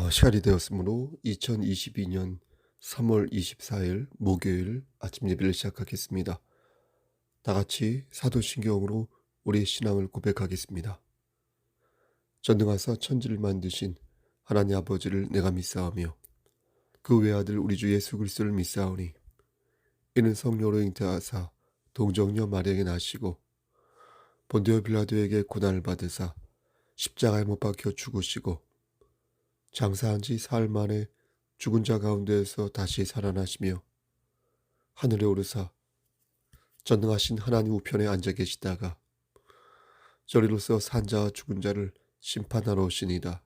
시간이 되었으므로 2022년 3월 24일 목요일 아침 예배를 시작하겠습니다. 다 같이 사도신경으로 우리의 신앙을 고백하겠습니다. 전능하사 천지를 만드신 하나님 아버지를 내가 믿사오며 그 외아들 우리 주 예수 그리스도를 믿사오니 이는 성령으로 잉태하사 동정녀 마리아에게 나시고 본디오 빌라도에게 고난을 받으사 십자가에 못 박혀 죽으시고 장사한 지 사흘 만에 죽은 자 가운데에서 다시 살아나시며 하늘에 오르사 전능하신 하나님 우편에 앉아 계시다가 저리로서 산 자와 죽은 자를 심판하러 오시니이다.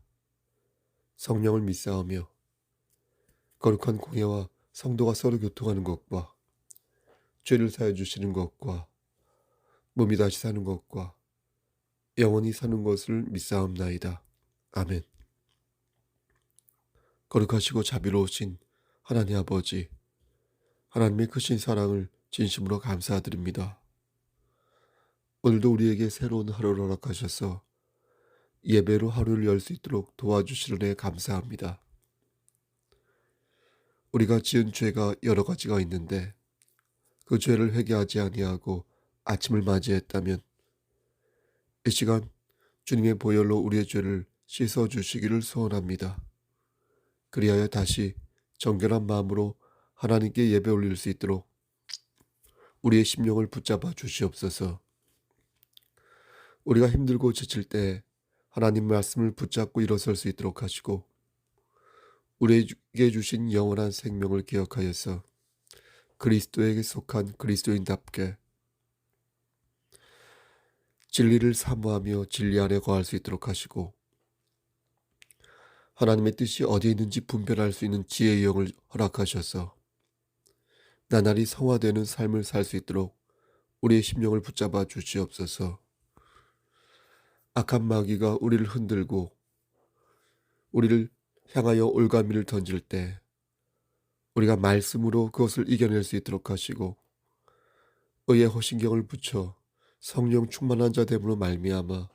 성령을 믿사오며 거룩한 공예와 성도가 서로 교통하는 것과 죄를 사해 주시는 것과 몸이 다시 사는 것과 영원히 사는 것을 믿사옵나이다. 아멘. 거룩하시고 자비로우신 하나님 아버지, 하나님의 크신 사랑을 진심으로 감사드립니다. 오늘도 우리에게 새로운 하루를 허락하셔서 예배로 하루를 열 수 있도록 도와주시는 애 감사합니다. 우리가 지은 죄가 여러 가지가 있는데 그 죄를 회개하지 아니하고 아침을 맞이했다면 이 시간 주님의 보혈로 우리의 죄를 씻어주시기를 소원합니다. 그리하여 다시 정결한 마음으로 하나님께 예배 올릴 수 있도록 우리의 심령을 붙잡아 주시옵소서. 우리가 힘들고 지칠 때 하나님 말씀을 붙잡고 일어설 수 있도록 하시고 우리에게 주신 영원한 생명을 기억하여서 그리스도에게 속한 그리스도인답게 진리를 사모하며 진리 안에 거할 수 있도록 하시고 하나님의 뜻이 어디에 있는지 분별할 수 있는 지혜의 영을 허락하셔서 나날이 성화되는 삶을 살 수 있도록 우리의 심령을 붙잡아 주시옵소서. 악한 마귀가 우리를 흔들고 우리를 향하여 올가미를 던질 때 우리가 말씀으로 그것을 이겨낼 수 있도록 하시고 의의 호신경을 붙여 성령 충만한 자 됨으로 말미암아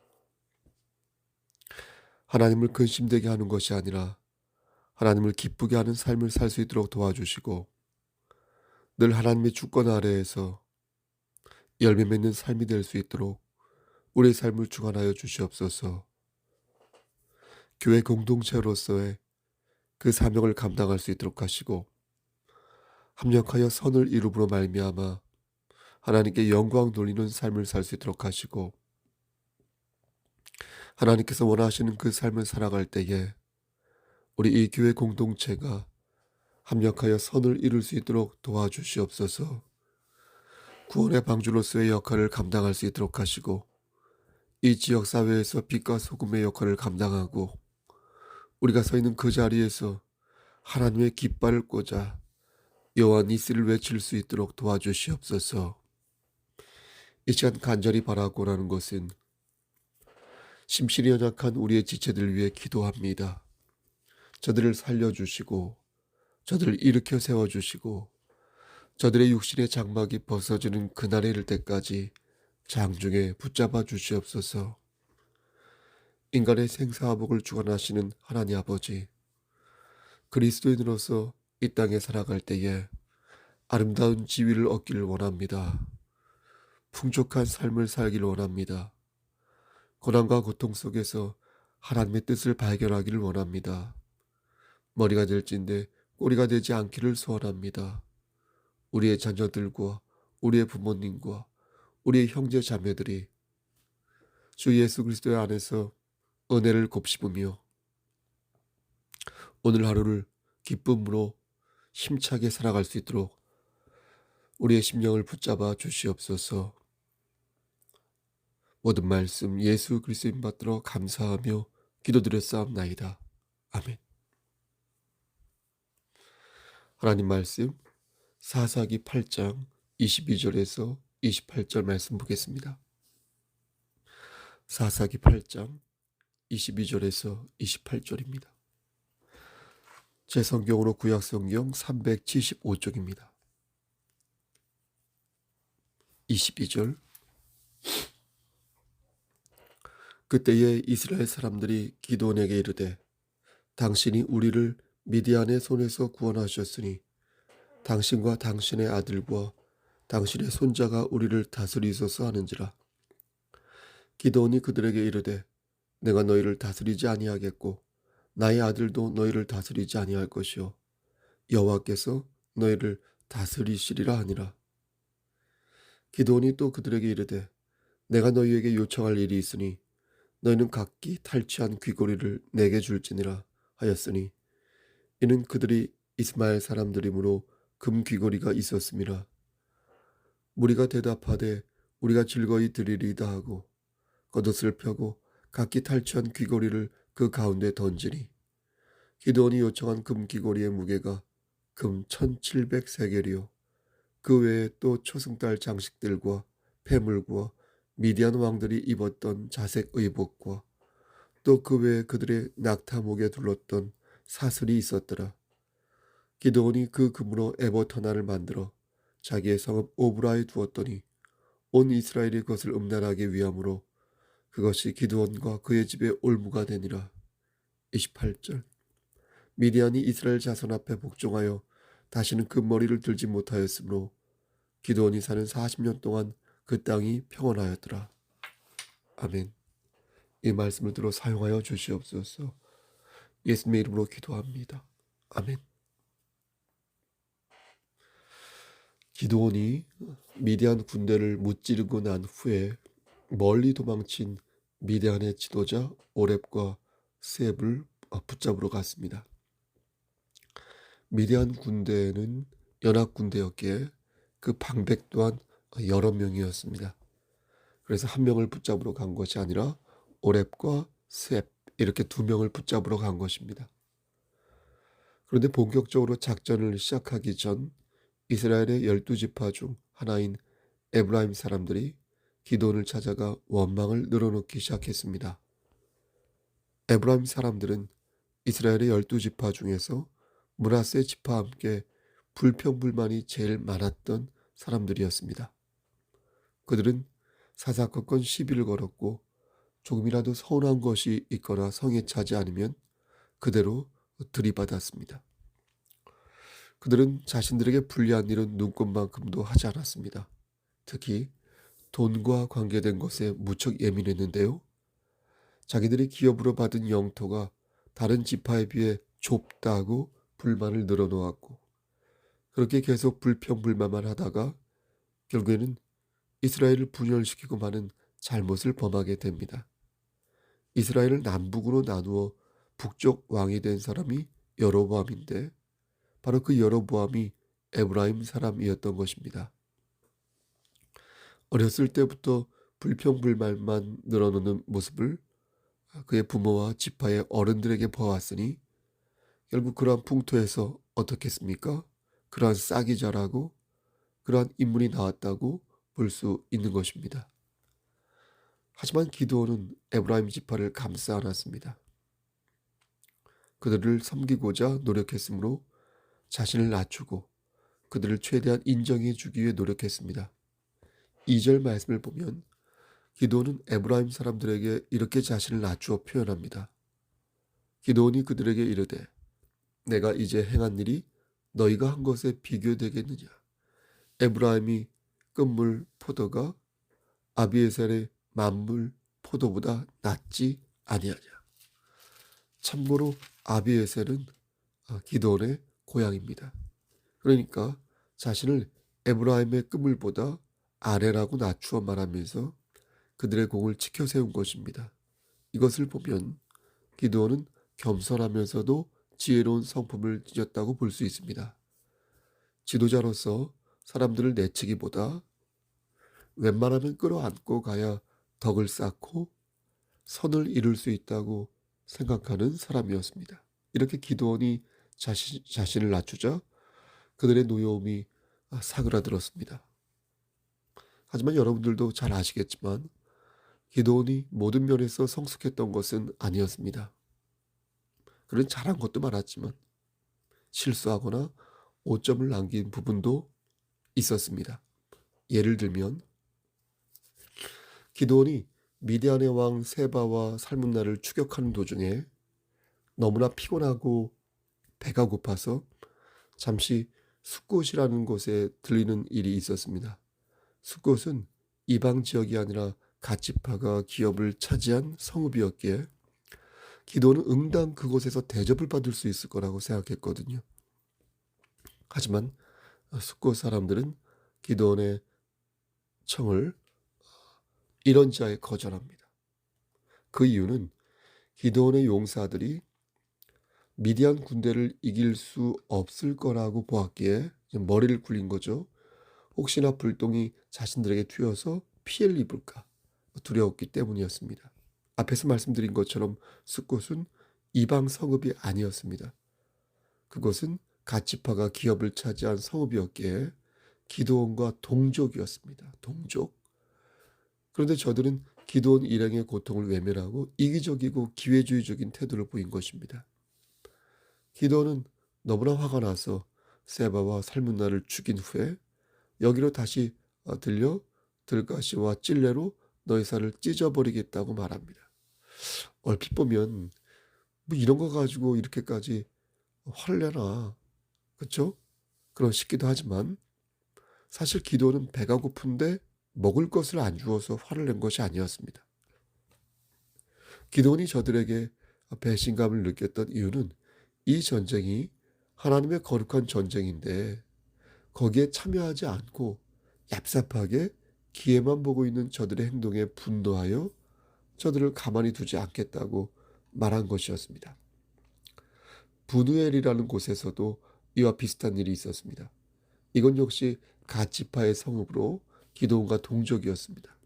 하나님을 근심되게 하는 것이 아니라 하나님을 기쁘게 하는 삶을 살 수 있도록 도와주시고 늘 하나님의 주권 아래에서 열매 맺는 삶이 될 수 있도록 우리의 삶을 주관하여 주시옵소서. 교회 공동체로서의 그 사명을 감당할 수 있도록 하시고 합력하여 선을 이루므로 말미암아 하나님께 영광 돌리는 삶을 살 수 있도록 하시고 하나님께서 원하시는 그 삶을 살아갈 때에 우리 이 교회 공동체가 합력하여 선을 이룰 수 있도록 도와주시옵소서. 구원의 방주로서의 역할을 감당할 수 있도록 하시고 이 지역사회에서 빛과 소금의 역할을 감당하고 우리가 서 있는 그 자리에서 하나님의 깃발을 꽂아 여호와 니스를 외칠 수 있도록 도와주시옵소서. 이 시간 간절히 바라고 하는 것은 심신이 연약한 우리의 지체들 위해 기도합니다. 저들을 살려주시고 저들을 일으켜 세워주시고 저들의 육신의 장막이 벗어지는 그날에 이를 때까지 장중에 붙잡아 주시옵소서. 인간의 생사화복을 주관하시는 하나님 아버지, 그리스도인으로서 이 땅에 살아갈 때에 아름다운 지위를 얻기를 원합니다. 풍족한 삶을 살기를 원합니다. 고난과 고통 속에서 하나님의 뜻을 발견하기를 원합니다. 머리가 될진데 꼬리가 되지 않기를 소원합니다. 우리의 자녀들과 우리의 부모님과 우리의 형제 자매들이 주 예수 그리스도의 안에서 은혜를 곱씹으며 오늘 하루를 기쁨으로 힘차게 살아갈 수 있도록 우리의 심령을 붙잡아 주시옵소서. 모든 말씀 예수 그리스도인 받들어 감사하며 기도드렸사옵나이다. 아멘. 하나님 말씀 사사기 8장 22절에서 28절 말씀 보겠습니다. 사사기 8장 22절에서 28절입니다. 제 성경으로 구약성경 375쪽입니다. 22절. 그때에 이스라엘 사람들이 기드온에게 이르되 당신이 우리를 미디안의 손에서 구원하셨으니 당신과 당신의 아들과 당신의 손자가 우리를 다스리소서 하는지라. 기드온이 그들에게 이르되 내가 너희를 다스리지 아니하겠고 나의 아들도 너희를 다스리지 아니할 것이요 여호와께서 너희를 다스리시리라 하니라. 기드온이 또 그들에게 이르되 내가 너희에게 요청할 일이 있으니 너희는 각기 탈취한 귀고리를 내게 줄지니라 하였으니 이는 그들이 이스마엘 사람들이므로 금 귀고리가 있었음이라. 무리가 대답하되 우리가 즐거이 드리리다 하고 겉옷을 펴고 각기 탈취한 귀고리를 그 가운데 던지니 기드온이 요청한 금 귀고리의 무게가 금 1700세겔이요 그 외에 또 초승달 장식들과 패물과 미디안 왕들이 입었던 자색 의복과 또 그 외에 그들의 낙타목에 둘렀던 사슬이 있었더라. 기드온이 그 금으로 에봇 하나를 만들어 자기의 성읍 오브라에 두었더니 온 이스라엘이 그것을 음란하기 위함으로 그것이 기드온과 그의 집에 올무가 되니라. 28절. 미디안이 이스라엘 자손 앞에 복종하여 다시는 그 머리를 들지 못하였으므로 기드온이 사는 40년 동안 그 땅이 평온하였더라. 아멘. 이 말씀을 들어 사용하여 주시옵소서. 예수님의 이름으로 기도합니다. 아멘. 기드온이 미디안 군대를 무찌르고 난 후에 멀리 도망친 미디안의 지도자 오렙과 스앱을 붙잡으러 갔습니다. 미디안 군대는 연합군대였기에 그 방백 또한 여러 명이었습니다. 그래서 한 명을 붙잡으러 간 것이 아니라 오렙과 스앱 이렇게 두 명을 붙잡으러 간 것입니다. 그런데 본격적으로 작전을 시작하기 전 이스라엘의 12지파 중 하나인 에브라임 사람들이 기드온을 찾아가 원망을 늘어놓기 시작했습니다. 에브라임 사람들은 이스라엘의 12지파 중에서 므낫세 지파와 함께 불평불만이 제일 많았던 사람들이었습니다. 그들은 사사건건 시비를 걸었고 조금이라도 서운한 것이 있거나 성에 차지 않으면 그대로 들이받았습니다. 그들은 자신들에게 불리한 일은 눈꽃만큼도 하지 않았습니다. 특히 돈과 관계된 것에 무척 예민했는데요. 자기들이 기업으로 받은 영토가 다른 지파에 비해 좁다고 불만을 늘어놓았고 그렇게 계속 불평불만만 하다가 결국에는 이스라엘을 분열시키고 마는 잘못을 범하게 됩니다. 이스라엘을 남북으로 나누어 북쪽 왕이 된 사람이 여로보암인데 바로 그 여로보암이 에브라임 사람이었던 것입니다. 어렸을 때부터 불평불만만 늘어놓는 모습을 그의 부모와 지파의 어른들에게 보았으니 결국 그러한 풍토에서 어떻겠습니까? 그러한 싹이 자라고 그러한 인물이 나왔다고 볼 수 있는 것입니다. 하지만 기드온은 에브라임 지파를 감싸 안았습니다. 그들을 섬기고자 노력했으므로 자신을 낮추고 그들을 최대한 인정해 주기 위해 노력했습니다. 2절 말씀을 보면 기드온은 에브라임 사람들에게 이렇게 자신을 낮추어 표현합니다. 기드온이 그들에게 이르되 내가 이제 행한 일이 너희가 한 것에 비교되겠느냐. 에브라임이 끝물 포도가 아비에셀의 만물 포도보다 낫지 아니하냐. 참고로 아비에셀은 기드온의 고향입니다. 그러니까 자신을 에브라임의 끝물보다 아래라고 낮추어 말하면서 그들의 공을 지켜 세운 것입니다. 이것을 보면 기드온은 겸손하면서도 지혜로운 성품을 지녔다고 볼 수 있습니다. 지도자로서 사람들을 내치기보다 웬만하면 끌어안고 가야 덕을 쌓고 선을 이룰 수 있다고 생각하는 사람이었습니다. 이렇게 기드온이 자신을 낮추자 그들의 노여움이 사그라들었습니다. 하지만 여러분들도 잘 아시겠지만 기드온이 모든 면에서 성숙했던 것은 아니었습니다. 그는 잘한 것도 많았지만 실수하거나 오점을 남긴 부분도 있었습니다. 예를 들면 기드온이 미디안의 왕 세바와 살문나를 추격하는 도중에 너무나 피곤하고 배가 고파서 잠시 숫곳이라는 곳에 들리는 일이 있었습니다. 숫곳은 이방 지역이 아니라 갓지파가 기업을 차지한 성읍이었기에 기도는 응당 그곳에서 대접을 받을 수 있을 거라고 생각했거든요. 하지만 숫곳 사람들은 기도원의 청을 이런 지하에 거절합니다. 그 이유는 기도원의 용사들이 미디안 군대를 이길 수 없을 거라고 보았기에 머리를 굴린 거죠. 혹시나 불똥이 자신들에게 튀어서 피해를 입을까 두려웠기 때문이었습니다. 앞에서 말씀드린 것처럼 숫곳은 이방 성읍이 아니었습니다. 그것은 갓지파가 기업을 차지한 성읍이었기에 기드온과 동족이었습니다. 동족. 그런데 저들은 기드온 일행의 고통을 외면하고 이기적이고 기회주의적인 태도를 보인 것입니다. 기드온은 너무나 화가 나서 세바와 살문나를 죽인 후에 여기로 다시 들려 들가시와 찔레로 너희 살을 찢어버리겠다고 말합니다. 얼핏 보면 뭐 이런 거 가지고 이렇게까지 화를 내나, 그렇죠? 그런 싶기도 하지만 사실 기도는 배가 고픈데 먹을 것을 안 주어서 화를 낸 것이 아니었습니다. 기도원이 저들에게 배신감을 느꼈던 이유는 이 전쟁이 하나님의 거룩한 전쟁인데 거기에 참여하지 않고 얍삽하게 기회만 보고 있는 저들의 행동에 분노하여 저들을 가만히 두지 않겠다고 말한 것이었습니다. 부누엘이라는 곳에서도 이와 비슷한 일이 있었습니다. 이건 역시 갓지파의 성읍으로 기드온과 동족이었습니다.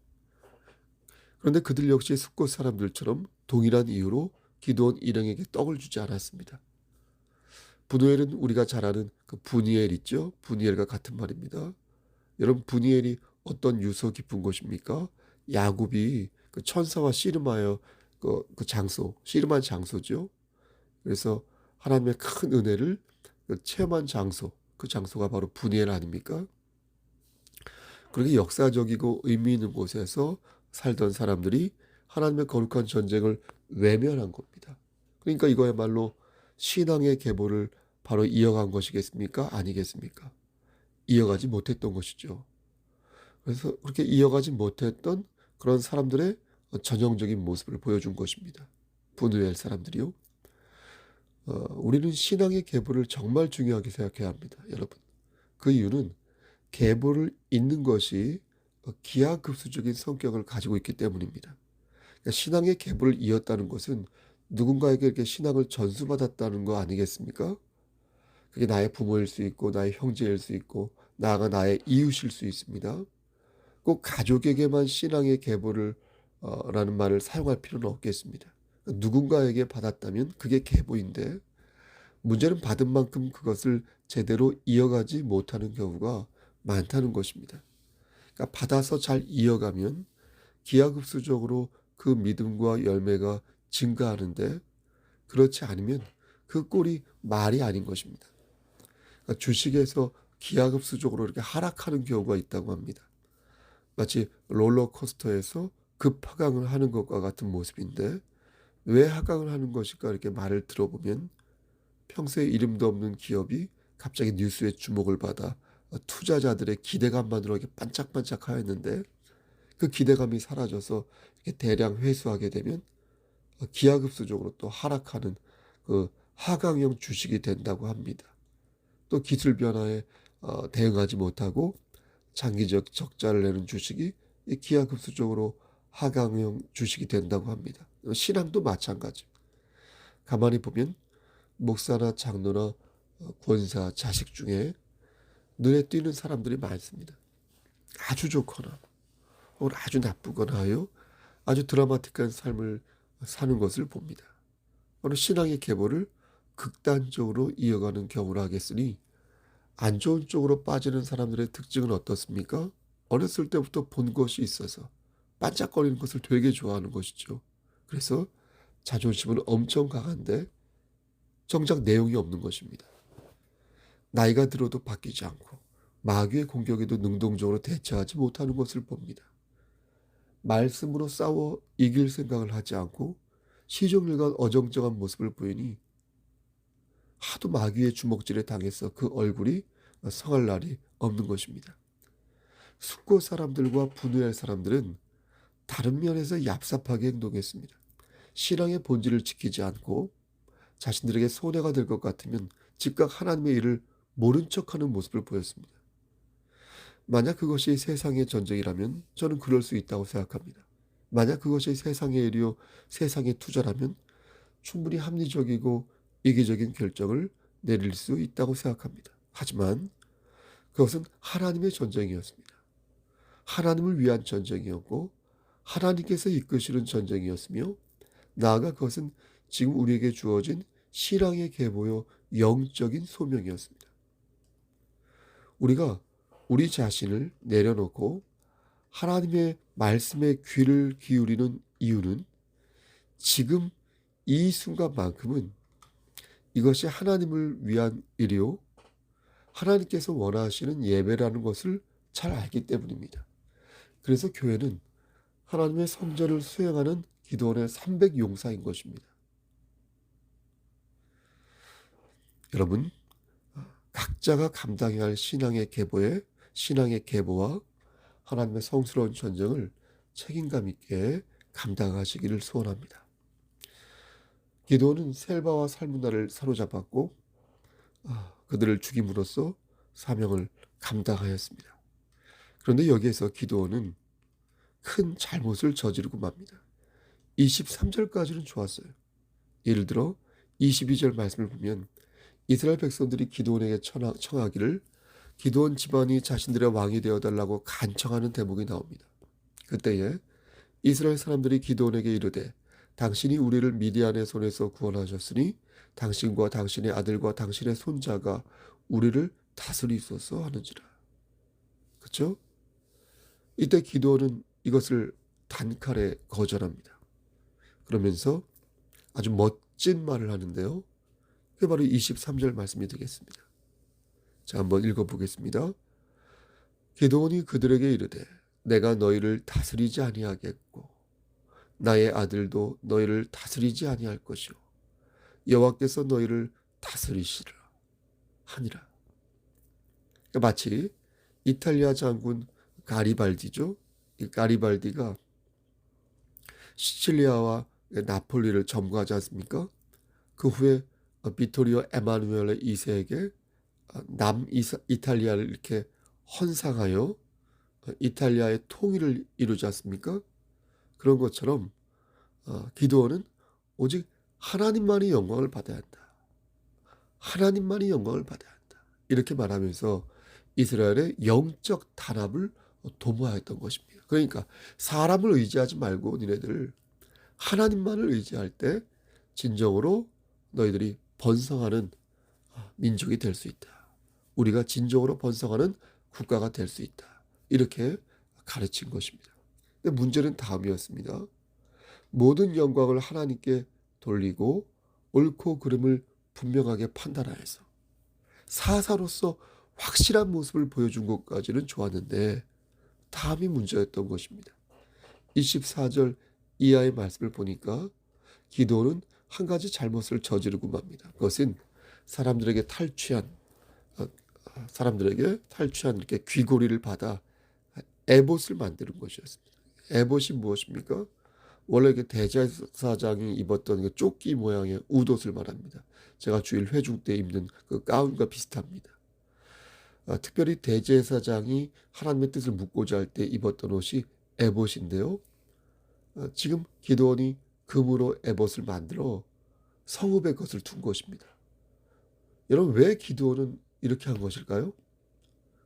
그런데 그들 역시 숫곳 사람들처럼 동일한 이유로 기드온 일행에게 떡을 주지 않았습니다. 부누엘은 우리가 잘 아는 그 부니엘 있죠? 부니엘과 같은 말입니다. 여러분, 부니엘이 어떤 유서 깊은 곳입니까? 야곱이 그 천사와 씨름하여 그 장소, 씨름한 장소죠. 그래서 하나님의 큰 은혜를 체험한 장소, 그 장소가 바로 부니엘 아닙니까? 그렇게 역사적이고 의미 있는 곳에서 살던 사람들이 하나님의 거룩한 전쟁을 외면한 겁니다. 그러니까 이거야말로 신앙의 계보를 바로 이어간 것이겠습니까? 아니겠습니까? 이어가지 못했던 것이죠. 그래서 그렇게 이어가지 못했던 그런 사람들의 전형적인 모습을 보여준 것입니다. 부누엘 사람들이요. 우리는 신앙의 계보를 정말 중요하게 생각해야 합니다. 여러분. 그 이유는 계보를 잇는 것이 기하급수적인 성격을 가지고 있기 때문입니다. 그러니까 신앙의 계보를 이었다는 것은 누군가에게 이렇게 신앙을 전수받았다는 거 아니겠습니까? 그게 나의 부모일 수 있고 나의 형제일 수 있고 나아가 나의 이웃일 수 있습니다. 꼭 가족에게만 신앙의 계보를 라는 말을 사용할 필요는 없겠습니다. 누군가에게 받았다면 그게 계보인데 문제는 받은 만큼 그것을 제대로 이어가지 못하는 경우가 많다는 것입니다. 그러니까 받아서 잘 이어가면 기하급수적으로 그 믿음과 열매가 증가하는데 그렇지 않으면 그 꼴이 말이 아닌 것입니다. 그러니까 주식에서 기하급수적으로 이렇게 하락하는 경우가 있다고 합니다. 마치 롤러코스터에서 급하강을 하는 것과 같은 모습인데 왜 하강을 하는 것일까 이렇게 말을 들어보면 평소에 이름도 없는 기업이 갑자기 뉴스에 주목을 받아 투자자들의 기대감만으로 이렇게 반짝반짝하였는데 그 기대감이 사라져서 이렇게 대량 회수하게 되면 기하급수적으로 또 하락하는 그 하강형 주식이 된다고 합니다. 또 기술 변화에 대응하지 못하고 장기적 적자를 내는 주식이 기하급수적으로 하강형 주식이 된다고 합니다. 신앙도 마찬가지. 가만히 보면 목사나 장로나 권사, 자식 중에 눈에 띄는 사람들이 많습니다. 아주 좋거나 혹은 아주 나쁘거나 하여 아주 드라마틱한 삶을 사는 것을 봅니다. 어느 신앙의 계보를 극단적으로 이어가는 경우를 하겠으니 안 좋은 쪽으로 빠지는 사람들의 특징은 어떻습니까? 어렸을 때부터 본 것이 있어서 반짝거리는 것을 되게 좋아하는 것이죠. 그래서 자존심은 엄청 강한데 정작 내용이 없는 것입니다. 나이가 들어도 바뀌지 않고 마귀의 공격에도 능동적으로 대처하지 못하는 것을 봅니다. 말씀으로 싸워 이길 생각을 하지 않고 시종일관 어정쩡한 모습을 보이니 하도 마귀의 주먹질에 당해서 그 얼굴이 성할 날이 없는 것입니다. 숙고 사람들과 분우엘 사람들은 다른 면에서 얍삽하게 행동했습니다. 신앙의 본질을 지키지 않고 자신들에게 손해가 될 것 같으면 즉각 하나님의 일을 모른 척하는 모습을 보였습니다. 만약 그것이 세상의 전쟁이라면 저는 그럴 수 있다고 생각합니다. 만약 그것이 세상의 일이요 세상의 투자라면 충분히 합리적이고 이기적인 결정을 내릴 수 있다고 생각합니다. 하지만 그것은 하나님의 전쟁이었습니다. 하나님을 위한 전쟁이었고 하나님께서 이끄시는 전쟁이었으며 나아가 그것은 지금 우리에게 주어진 신앙의 계보요 영적인 소명이었습니다. 우리가 우리 자신을 내려놓고 하나님의 말씀에 귀를 기울이는 이유는 지금 이 순간만큼은 이것이 하나님을 위한 일이요 하나님께서 원하시는 예배라는 것을 잘 알기 때문입니다. 그래서 교회는 하나님의 성전을 수행하는 기도원의 300용사인 것입니다. 여러분, 각자가 감당해야 할 신앙의 계보와 하나님의 성스러운 전쟁을 책임감 있게 감당하시기를 소원합니다. 기도원은 셀바와 살문나를 사로잡았고 그들을 죽임으로써 사명을 감당하였습니다. 그런데 여기에서 기도원은 큰 잘못을 저지르고 맙니다. 23절까지는 좋았어요. 예를 들어 22절 말씀을 보면 이스라엘 백성들이 기드온에게 청하기를 기드온 집안이 자신들의 왕이 되어달라고 간청하는 대목이 나옵니다. 그때에 이스라엘 사람들이 기드온에게 이르되 당신이 우리를 미디안의 손에서 구원하셨으니 당신과 당신의 아들과 당신의 손자가 우리를 다스리소서 하는지라. 그렇죠? 이때 기드온은 이것을 단칼에 거절합니다. 그러면서 아주 멋진 말을 하는데요. 그게 바로 23절 말씀이 되겠습니다. 자, 한번 읽어보겠습니다. 기드온이 그들에게 이르되 내가 너희를 다스리지 아니하겠고 나의 아들도 너희를 다스리지 아니할 것이요 여호와께서 너희를 다스리시리라 하니라. 그러니까 마치 이탈리아 장군 가리발디죠. 이 가리발디가 시칠리아와 나폴리를 점거하지 않습니까? 그 후에 비토리오 에마누엘레 2세에게 이탈리아를 이렇게 헌상하여 이탈리아의 통일을 이루지 않습니까? 그런 것처럼 기드온은 오직 하나님만이 영광을 받아야 한다. 하나님만이 영광을 받아야 한다. 이렇게 말하면서 이스라엘의 영적 단합을 도모하였던 것입니다. 그러니까 사람을 의지하지 말고 니네들 하나님만을 의지할 때 진정으로 너희들이 번성하는 민족이 될 수 있다. 우리가 진정으로 번성하는 국가가 될 수 있다. 이렇게 가르친 것입니다. 근데 문제는 다음이었습니다. 모든 영광을 하나님께 돌리고 옳고 그름을 분명하게 판단하여서 사사로서 확실한 모습을 보여준 것까지는 좋았는데 다음이 문제였던 것입니다. 24절 이하의 말씀을 보니까 기드온은 한 가지 잘못을 저지르고 맙니다. 그것은 사람들에게 탈취한 이렇게 귀고리를 받아 에봇을 만드는 것이었습니다. 에봇이 무엇입니까? 원래 대제사장이 입었던 그 조끼 모양의 웃옷을 말합니다. 제가 주일 회중 때 입는 그 가운과 비슷합니다. 특별히 대제사장이 하나님의 뜻을 묻고자 할 때 입었던 옷이 에봇인데요. 지금 기드온이 금으로 에봇을 만들어 성읍의 것을 둔 것입니다. 여러분, 왜 기드온은 이렇게 한 것일까요?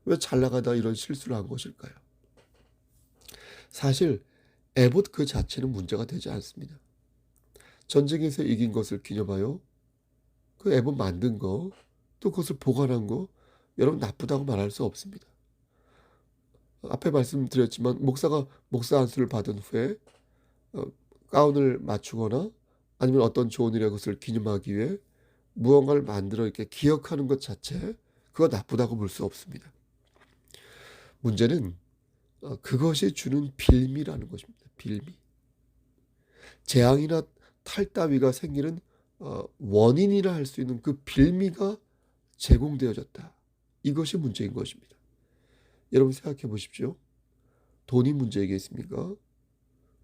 왜 잘 나가다 이런 실수를 한 것일까요? 사실 에봇 그 자체는 문제가 되지 않습니다. 전쟁에서 이긴 것을 기념하여 그 에봇 만든 거, 또 그것을 보관한 거, 여러분 나쁘다고 말할 수 없습니다. 앞에 말씀드렸지만 목사가 목사 안수를 받은 후에 가운을 맞추거나 아니면 어떤 좋은 일의 것을 기념하기 위해 무언가를 만들어 이렇게 기억하는 것 자체, 그거 나쁘다고 볼 수 없습니다. 문제는 그것이 주는 빌미라는 것입니다. 빌미. 재앙이나 탈 따위가 생기는 원인이라 할 수 있는 그 빌미가 제공되어졌다. 이것이 문제인 것입니다. 여러분 생각해 보십시오. 돈이 문제이겠습니까?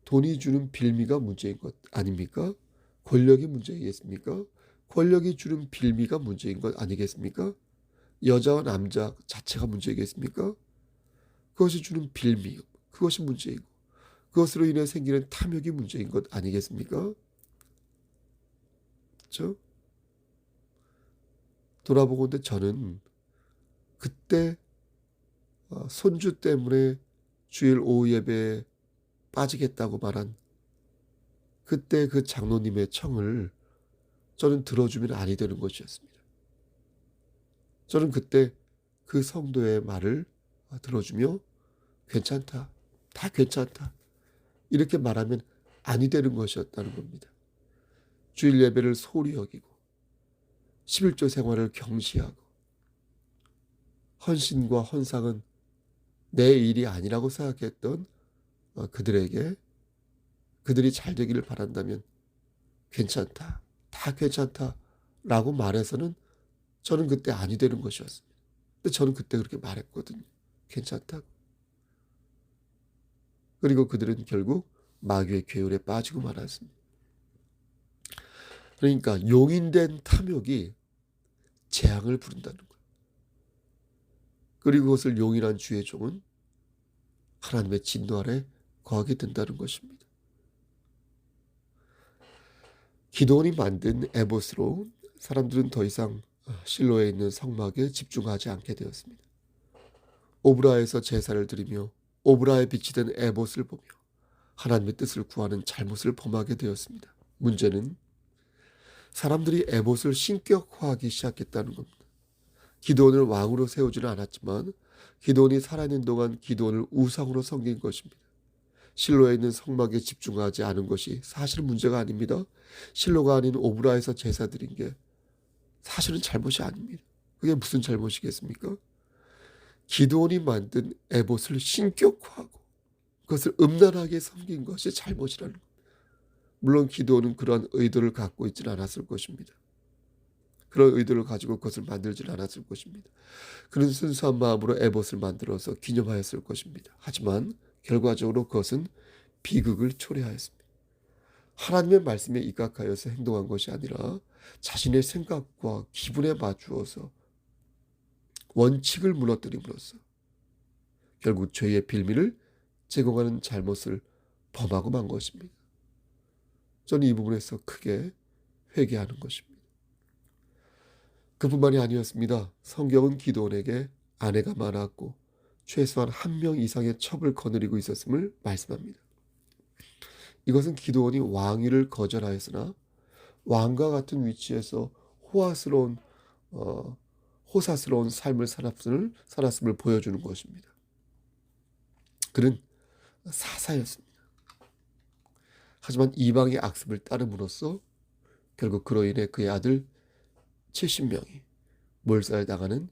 돈이 주는 빌미가 문제인 것 아닙니까? 권력이 문제이겠습니까? 권력이 주는 빌미가 문제인 것 아니겠습니까? 여자와 남자 자체가 문제이겠습니까? 그것이 주는 빌미, 그것이 문제이고 그것으로 인해 생기는 탐욕이 문제인 것 아니겠습니까? 그렇죠? 돌아보건대 저는 그때 손주 때문에 주일 오후 예배에 빠지겠다고 말한 그때 그 장로님의 청을 저는 들어주면 아니 되는 것이었습니다. 저는 그때 그 성도의 말을 들어주며 괜찮다, 다 괜찮다 이렇게 말하면 아니 되는 것이었다는 겁니다. 주일 예배를 소홀히 여기고 11조 생활을 경시하고 헌신과 헌상은 내 일이 아니라고 생각했던 그들에게 그들이 잘 되기를 바란다면 괜찮다, 다 괜찮다 라고 말해서는 저는 그때 아니 되는 것이었습니다. 근데 저는 그때 그렇게 말했거든요. 괜찮다고. 그리고 그들은 결국 마귀의 괴율에 빠지고 말았습니다. 그러니까 용인된 탐욕이 재앙을 부른다는 거예요. 그리고 그것을 용인한 주의 종은 하나님의 진노 아래 거하게 된다는 것입니다. 기도원이 만든 에봇으로 사람들은 더 이상 실로에 있는 성막에 집중하지 않게 되었습니다. 오브라에서 제사를 드리며 오브라에 비치된 에봇을 보며 하나님의 뜻을 구하는 잘못을 범하게 되었습니다. 문제는 사람들이 에봇을 신격화하기 시작했다는 겁니다. 기드온을 왕으로 세우지는 않았지만 기드온이 살아있는 동안 기드온을 우상으로 섬긴 것입니다. 실로에 있는 성막에 집중하지 않은 것이 사실은 문제가 아닙니다. 실로가 아닌 오브라에서 제사 드린 게 사실은 잘못이 아닙니다. 그게 무슨 잘못이겠습니까? 기드온이 만든 에봇을 신격화하고 그것을 음란하게 섬긴 것이 잘못이라는 겁니다. 물론 기드온은 그러한 의도를 갖고 있지는 않았을 것입니다. 그런 의도를 가지고 그것을 만들지는 않았을 것입니다. 그는 순수한 마음으로 에봇을 만들어서 기념하였을 것입니다. 하지만 결과적으로 그것은 비극을 초래하였습니다. 하나님의 말씀에 입각하여서 행동한 것이 아니라 자신의 생각과 기분에 맞추어서 원칙을 무너뜨림으로써 결국 죄의 빌미를 제공하는 잘못을 범하고 만 것입니다. 저는 이 부분에서 크게 회개하는 것입니다. 그뿐만이 아니었습니다. 성경은 기드온에게 아내가 많았고 최소한 한 명 이상의 첩을 거느리고 있었음을 말씀합니다. 이것은 기드온이 왕위를 거절하였으나 왕과 같은 위치에서 호사스러운 삶을 살았음을 보여주는 것입니다. 그는 사사였습니다. 하지만 이방의 악습을 따름으로써 결국 그로 인해 그의 아들 70명이 몰살당하는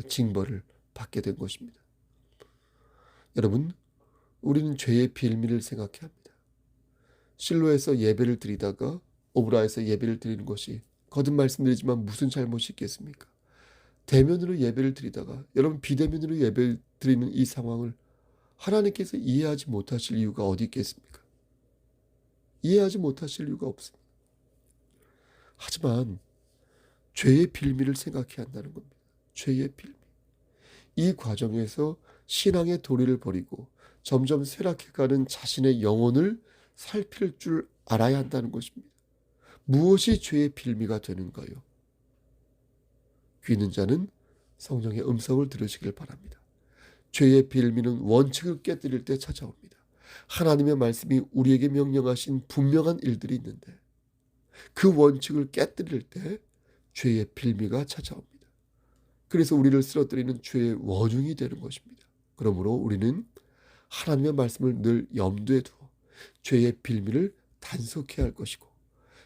징벌을 받게 된 것입니다. 여러분, 우리는 죄의 빌미를 생각해야 합니다. 실로에서 예배를 드리다가 오브라에서 예배를 드리는 것이 거듭 말씀드리지만 무슨 잘못이 있겠습니까? 대면으로 예배를 드리다가 여러분 비대면으로 예배를 드리는 이 상황을 하나님께서 이해하지 못하실 이유가 어디 있겠습니까? 이해하지 못하실 이유가 없습니다. 하지만 죄의 빌미를 생각해야 한다는 겁니다. 죄의 빌미. 이 과정에서 신앙의 도리를 버리고 점점 쇠락해가는 자신의 영혼을 살필 줄 알아야 한다는 것입니다. 무엇이 죄의 빌미가 되는가요? 귀 있는 자는 성령의 음성을 들으시길 바랍니다. 죄의 빌미는 원칙을 깨뜨릴 때 찾아옵니다. 하나님의 말씀이 우리에게 명령하신 분명한 일들이 있는데 그 원칙을 깨뜨릴 때 죄의 빌미가 찾아옵니다. 그래서 우리를 쓰러뜨리는 죄의 원흉이 되는 것입니다. 그러므로 우리는 하나님의 말씀을 늘 염두에 두어 죄의 빌미를 단속해야 할 것이고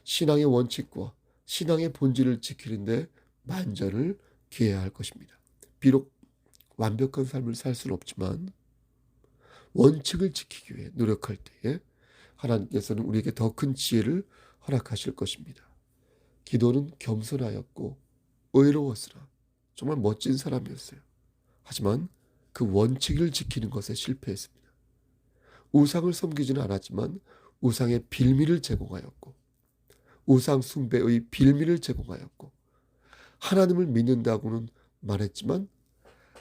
신앙의 원칙과 신앙의 본질을 지키는데 만전을 기해야 할 것입니다. 비록 완벽한 삶을 살 수는 없지만 원칙을 지키기 위해 노력할 때에 하나님께서는 우리에게 더 큰 지혜를 허락하실 것입니다. 기도는 겸손하였고 의로웠으나 정말 멋진 사람이었어요. 하지만 그 원칙을 지키는 것에 실패했습니다. 우상을 섬기지는 않았지만 우상의 빌미를 제공하였고 우상 숭배의 빌미를 제공하였고 하나님을 믿는다고는 말했지만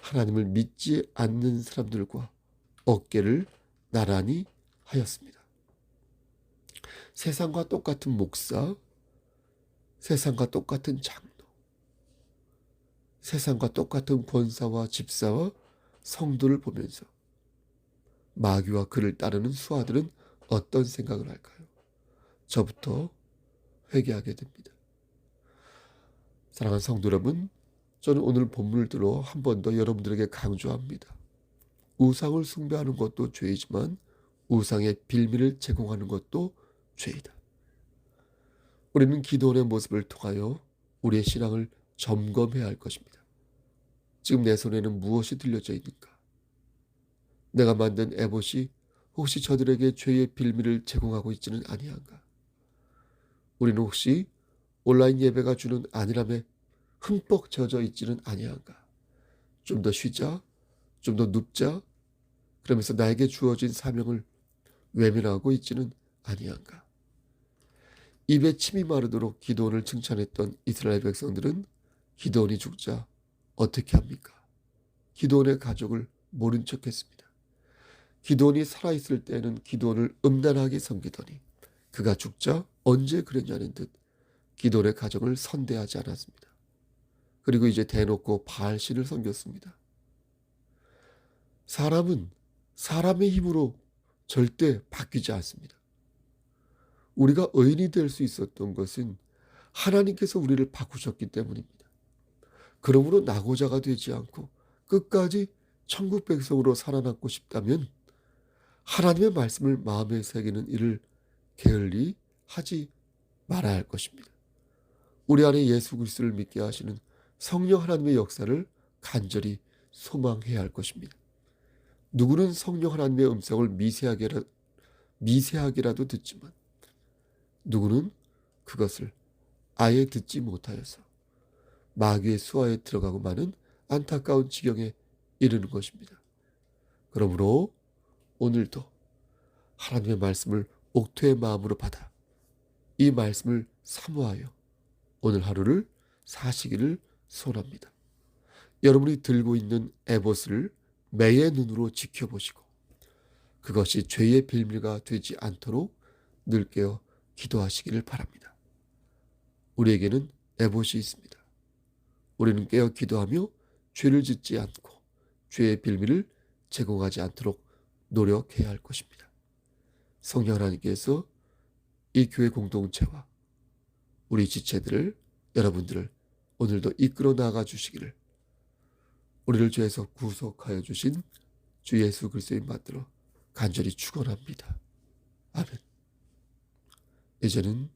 하나님을 믿지 않는 사람들과 어깨를 나란히 하였습니다. 세상과 똑같은 목사, 세상과 똑같은 장로, 세상과 똑같은 권사와 집사와 성도를 보면서 마귀와 그를 따르는 수하들은 어떤 생각을 할까요? 저부터 회개하게 됩니다. 사랑하는 성도 여러분, 저는 오늘 본문을 들어 한 번 더 여러분들에게 강조합니다. 우상을 숭배하는 것도 죄이지만 우상의 빌미를 제공하는 것도 죄이다. 우리는 기도원의 모습을 통하여 우리의 신앙을 점검해야 할 것입니다. 지금 내 손에는 무엇이 들려져 있는가? 내가 만든 에봇이 혹시 저들에게 죄의 빌미를 제공하고 있지는 아니한가? 우리는 혹시 온라인 예배가 주는 안일함에 흠뻑 젖어 있지는 아니한가? 좀 더 쉬자, 좀 더 눕자, 그러면서 나에게 주어진 사명을 외면하고 있지는 아니한가? 입에 침이 마르도록 기드온을 칭찬했던 이스라엘 백성들은 기드온이 죽자 어떻게 합니까? 기드온의 가족을 모른 척했습니다. 기드온이 살아있을 때는 기드온을 음란하게 섬기더니 그가 죽자 언제 그랬냐는 듯 기드온의 가정을 선대하지 않았습니다. 그리고 이제 대놓고 바알신을 섬겼습니다. 사람은 사람의 힘으로 절대 바뀌지 않습니다. 우리가 의인이 될 수 있었던 것은 하나님께서 우리를 바꾸셨기 때문입니다. 그러므로 낙오자가 되지 않고 끝까지 천국 백성으로 살아남고 싶다면 하나님의 말씀을 마음에 새기는 일을 게을리 하지 말아야 할 것입니다. 우리 안에 예수 그리스도를 믿게 하시는 성령 하나님의 역사를 간절히 소망해야 할 것입니다. 누구는 성령 하나님의 음성을 미세하게라도 듣지만 누구는 그것을 아예 듣지 못하여서 마귀의 수하에 들어가고 마는 안타까운 지경에 이르는 것입니다. 그러므로 오늘도 하나님의 말씀을 옥토의 마음으로 받아 이 말씀을 사모하여 오늘 하루를 사시기를 소원합니다. 여러분이 들고 있는 에봇을 매의 눈으로 지켜보시고 그것이 죄의 빌미가 되지 않도록 늘 깨어 기도하시기를 바랍니다. 우리에게는 에봇이 있습니다. 우리는 깨어 기도하며 죄를 짓지 않고 죄의 빌미를 제공하지 않도록 노력해야 할 것입니다. 성령 하나님께서 이 교회 공동체와 우리 지체들을 여러분들을 오늘도 이끌어 나가 주시기를 우리를 죄에서 구속하여 주신 주 예수 그리스도의 받들어 간절히 축원합니다. 아멘. 이제는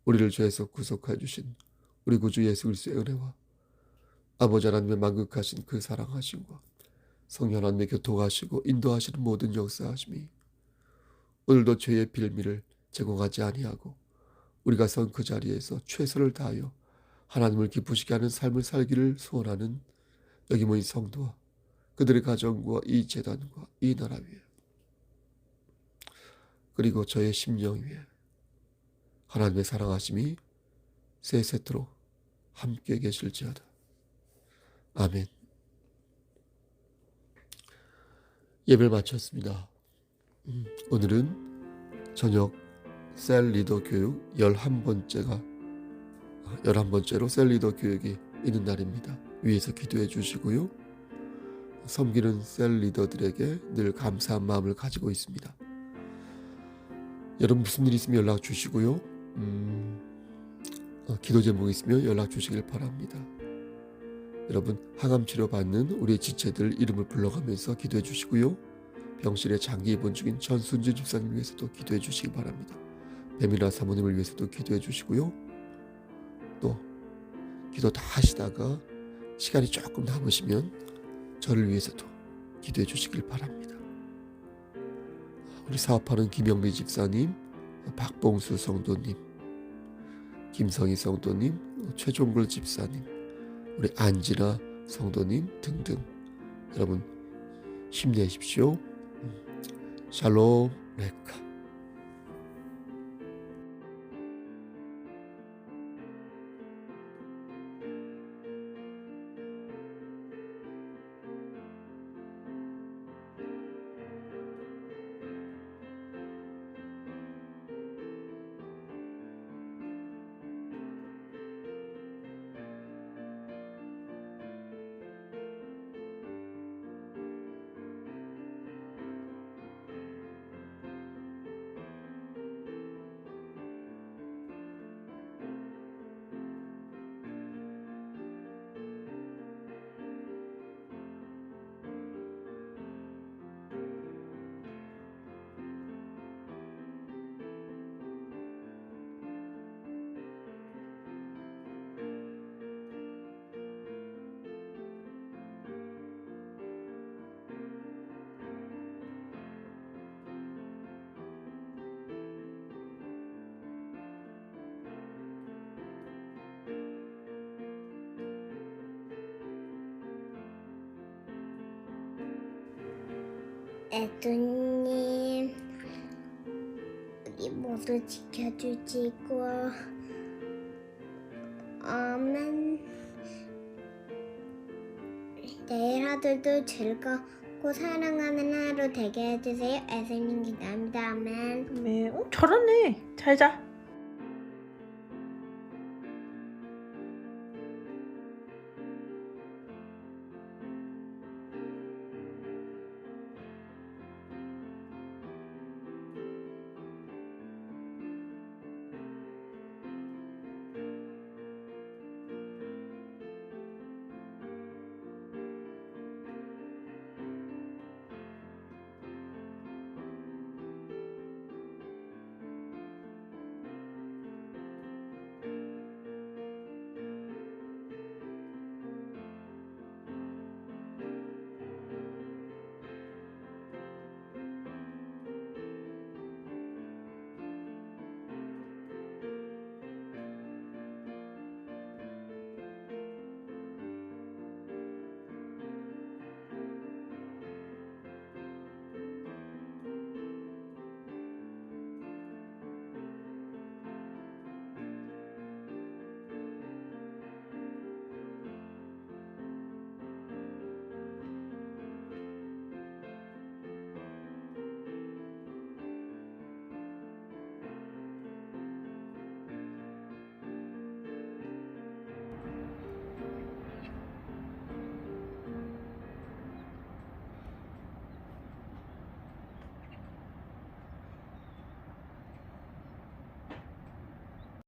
우리를 죄에서 구속하여 주신 우리 구주 예수 그리스도의 은혜와 아버지 하나님의 만극하신 그 사랑하심과 성령 하나님의 교통하시고 인도하시는 모든 역사하심이 오늘도 죄의 빌미를 제공하지 아니하고 우리가 선 그 자리에서 최선을 다하여 하나님을 기쁘시게 하는 삶을 살기를 소원하는 여기 모인 성도와 그들의 가정과 이 재단과 이 나라 위에 그리고 저의 심령 위에 하나님의 사랑하심이 세세토록 함께 계실지어다. 아멘. 예배를 마쳤습니다. 오늘은 저녁 셀 리더 교육 11번째로 셀 리더 교육이 있는 날입니다. 위에서 기도해 주시고요. 섬기는 셀 리더들에게 늘 감사한 마음을 가지고 있습니다. 여러분 무슨 일 있으면 연락 주시고요. 기도 제목이 있으면 연락 주시길 바랍니다. 여러분 항암 치료 받는 우리 지체들 이름을 불러가면서 기도해 주시고요. 병실에 장기 입원 중인 전순주 집사님 위해서도 기도해 주시기 바랍니다. 배미나 사모님을 위해서도 기도해 주시고요. 또 기도 다 하시다가 시간이 조금 남으시면 저를 위해서도 기도해 주시길 바랍니다. 우리 사업하는 김영미 집사님, 박봉수 성도님, 김성희 성도님, 최종글 집사님, 우리 안지나 성도님 등등 여러분 힘내십시오. 샬롬 레카. 애도님, 우리 모두 지켜주시고, 아멘. 내일 하루도 즐겁고 사랑하는 하루 되게 해주세요. 애도님 기도합니다. 아멘. 잘하네. 잘 자.